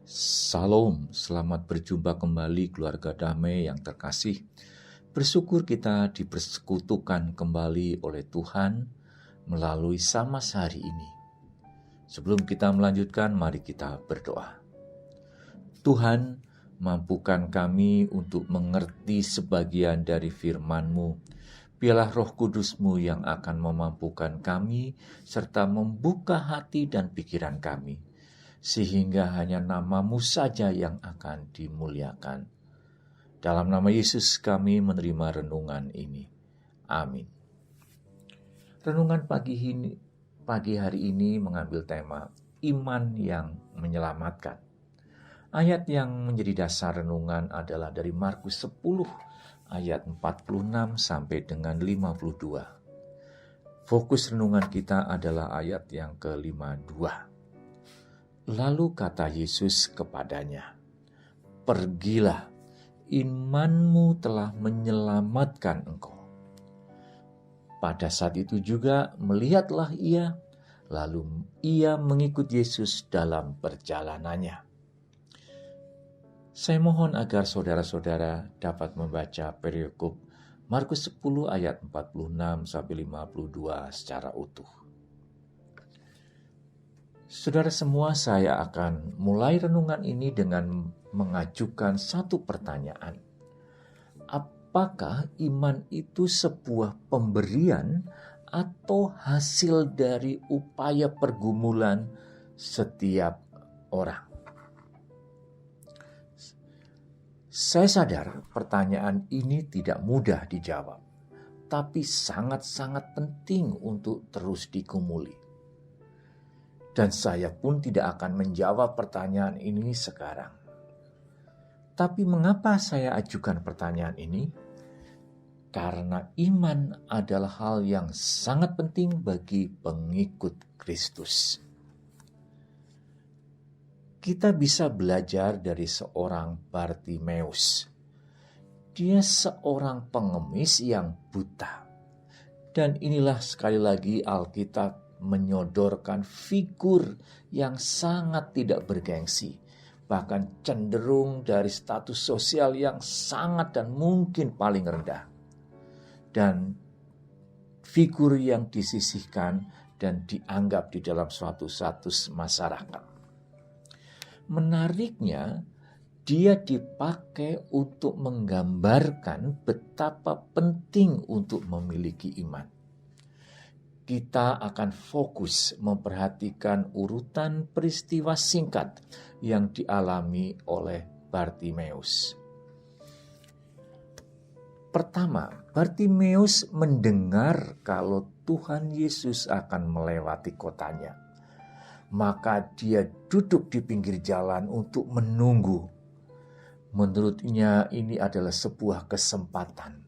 Salam, selamat berjumpa kembali keluarga damai yang terkasih. Bersyukur kita dipersekutukan kembali oleh Tuhan melalui Samas hari ini. Sebelum kita melanjutkan, mari kita berdoa. Tuhan, mampukan kami untuk mengerti sebagian dari firman-Mu. Biarlah Roh Kudus-Mu yang akan memampukan kami serta membuka hati dan pikiran kami, sehingga hanya nama-Mu saja yang akan dimuliakan. Dalam nama Yesus kami menerima renungan ini. Amin. Renungan pagi hari ini mengambil tema iman yang menyelamatkan. Ayat yang menjadi dasar renungan adalah dari Markus 10 ayat 46 sampai dengan 52. Fokus renungan kita adalah ayat yang ke-52. Lalu kata Yesus kepadanya, "Pergilah, imanmu telah menyelamatkan engkau." Pada saat itu juga melihatlah ia, lalu ia mengikut Yesus dalam perjalanannya. Saya mohon agar saudara-saudara dapat membaca perikop Markus 10 ayat 46 sampai 52 secara utuh. Saudara semua, saya akan mulai renungan ini dengan mengajukan satu pertanyaan. Apakah iman itu sebuah pemberian atau hasil dari upaya pergumulan setiap orang? Saya sadar pertanyaan ini tidak mudah dijawab, tapi sangat-sangat penting untuk terus digumuli. Dan saya pun tidak akan menjawab pertanyaan ini sekarang. Tapi mengapa saya ajukan pertanyaan ini? Karena iman adalah hal yang sangat penting bagi pengikut Kristus. Kita bisa belajar dari seorang Bartimeus. Dia seorang pengemis yang buta. Dan inilah sekali lagi Alkitab menyodorkan figur yang sangat tidak bergengsi, bahkan cenderung dari status sosial yang sangat dan mungkin paling rendah, dan figur yang disisihkan dan dianggap di dalam suatu status masyarakat. Menariknya, dia dipakai untuk menggambarkan betapa penting untuk memiliki iman. Kita akan fokus memperhatikan urutan peristiwa singkat yang dialami oleh Bartimeus. Pertama, Bartimeus mendengar kalau Tuhan Yesus akan melewati kotanya. Maka dia duduk di pinggir jalan untuk menunggu. Menurutnya ini adalah sebuah kesempatan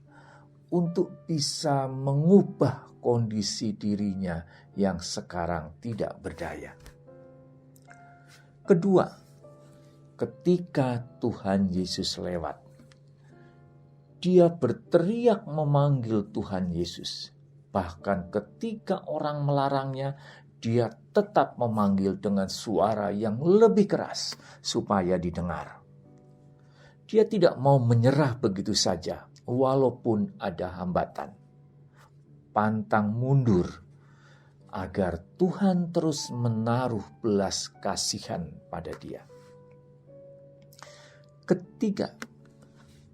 untuk bisa mengubah kondisi dirinya yang sekarang tidak berdaya. Kedua, ketika Tuhan Yesus lewat, dia berteriak memanggil Tuhan Yesus. Bahkan ketika orang melarangnya, dia tetap memanggil dengan suara yang lebih keras supaya didengar. Dia tidak mau menyerah begitu saja, walaupun ada hambatan. Pantang mundur agar Tuhan terus menaruh belas kasihan pada dia. Ketiga,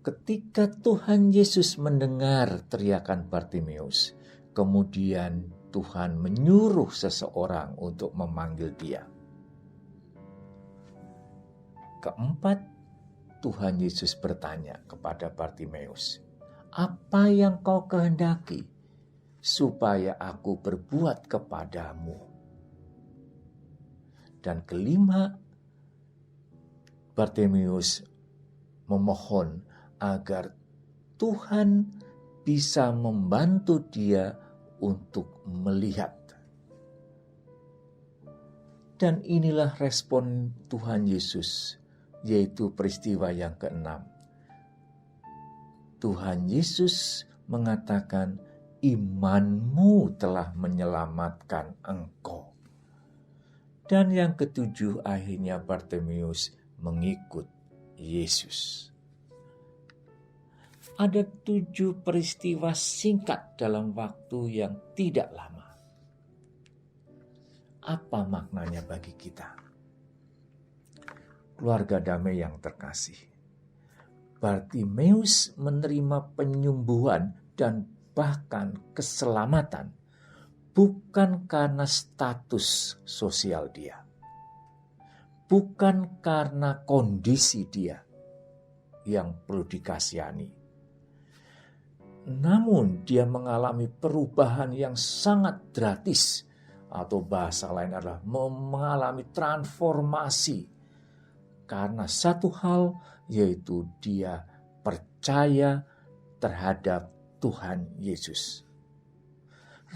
ketika Tuhan Yesus mendengar teriakan Bartimeus, kemudian Tuhan menyuruh seseorang untuk memanggil dia. Keempat, Tuhan Yesus bertanya kepada Bartimeus, "Apa yang kau kehendaki supaya aku berbuat kepadamu?" Dan kelima, Bartimeus memohon agar Tuhan bisa membantu dia untuk melihat. Dan inilah respon Tuhan Yesus, yaitu peristiwa yang keenam. Tuhan Yesus mengatakan, "Imanmu telah menyelamatkan engkau." Dan yang ketujuh, akhirnya Bartimeus mengikut Yesus. Ada 7 peristiwa singkat dalam waktu yang tidak lama. Apa maknanya bagi kita? Keluarga damai yang terkasih, Bartimeus menerima penyembuhan dan bahkan keselamatan bukan karena status sosial dia, bukan karena kondisi dia yang perlu dikasihani, namun dia mengalami perubahan yang sangat drastis, atau bahasa lain adalah mengalami transformasi karena satu hal, yaitu dia percaya terhadap Tuhan Yesus.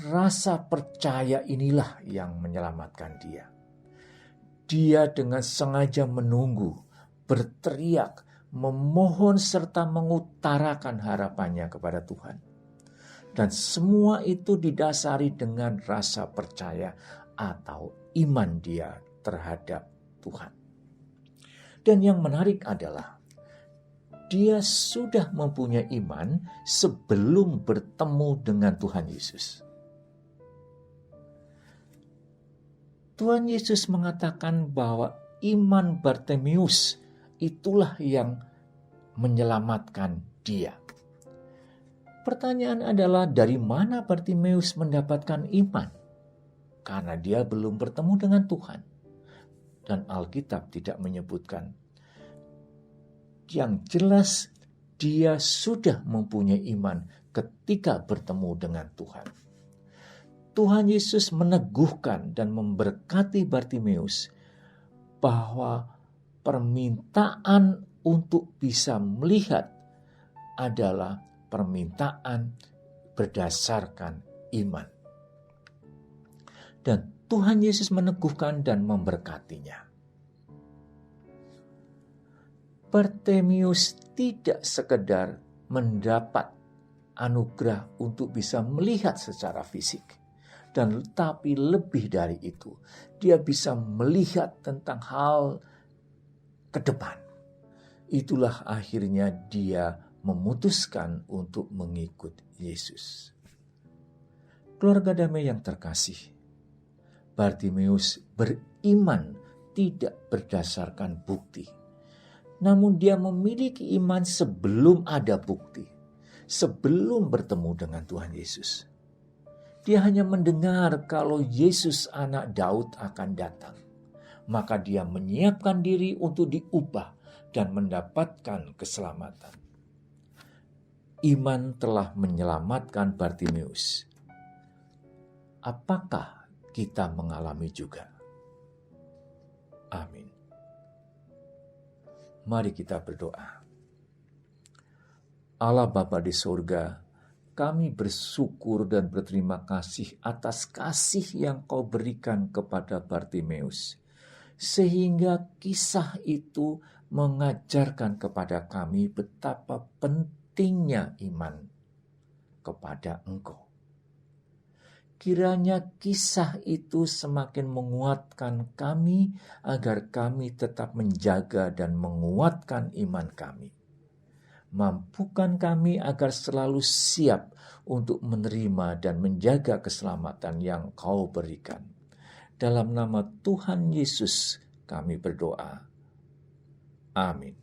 Rasa percaya inilah yang menyelamatkan dia. Dia dengan sengaja menunggu, berteriak, memohon serta mengutarakan harapannya kepada Tuhan. Dan semua itu didasari dengan rasa percaya atau iman dia terhadap Tuhan. Dan yang menarik adalah dia sudah mempunyai iman sebelum bertemu dengan Tuhan Yesus. Tuhan Yesus mengatakan bahwa iman Bartimeus itulah yang menyelamatkan dia. Pertanyaan adalah, dari mana Bartimeus mendapatkan iman? Karena dia belum bertemu dengan Tuhan. Dan Alkitab tidak menyebutkan. Yang jelas dia sudah mempunyai iman ketika bertemu dengan Tuhan. Tuhan Yesus meneguhkan dan memberkati Bartimeus bahwa permintaan untuk bisa melihat adalah permintaan berdasarkan iman. Dan Tuhan Yesus meneguhkan dan memberkatinya. Bartimeus tidak sekedar mendapat anugerah untuk bisa melihat secara fisik, dan tapi lebih dari itu, dia bisa melihat tentang hal ke depan. Itulah akhirnya dia memutuskan untuk mengikut Yesus. Keluarga damai yang terkasih, Bartimeus beriman tidak berdasarkan bukti. Namun dia memiliki iman sebelum ada bukti. Sebelum bertemu dengan Tuhan Yesus. Dia hanya mendengar kalau Yesus anak Daud akan datang. Maka dia menyiapkan diri untuk diubah dan mendapatkan keselamatan. Iman telah menyelamatkan Bartimeus. Apakah kita mengalami juga? Amin. Mari kita berdoa. Allah Bapa di surga, kami bersyukur dan berterima kasih atas kasih yang Kau berikan kepada Bartimeus. Sehingga kisah itu mengajarkan kepada kami betapa pentingnya iman kepada Engkau. Kiranya kisah itu semakin menguatkan kami agar kami tetap menjaga dan menguatkan iman kami. Mampukan kami agar selalu siap untuk menerima dan menjaga keselamatan yang Kau berikan. Dalam nama Tuhan Yesus kami berdoa. Amin.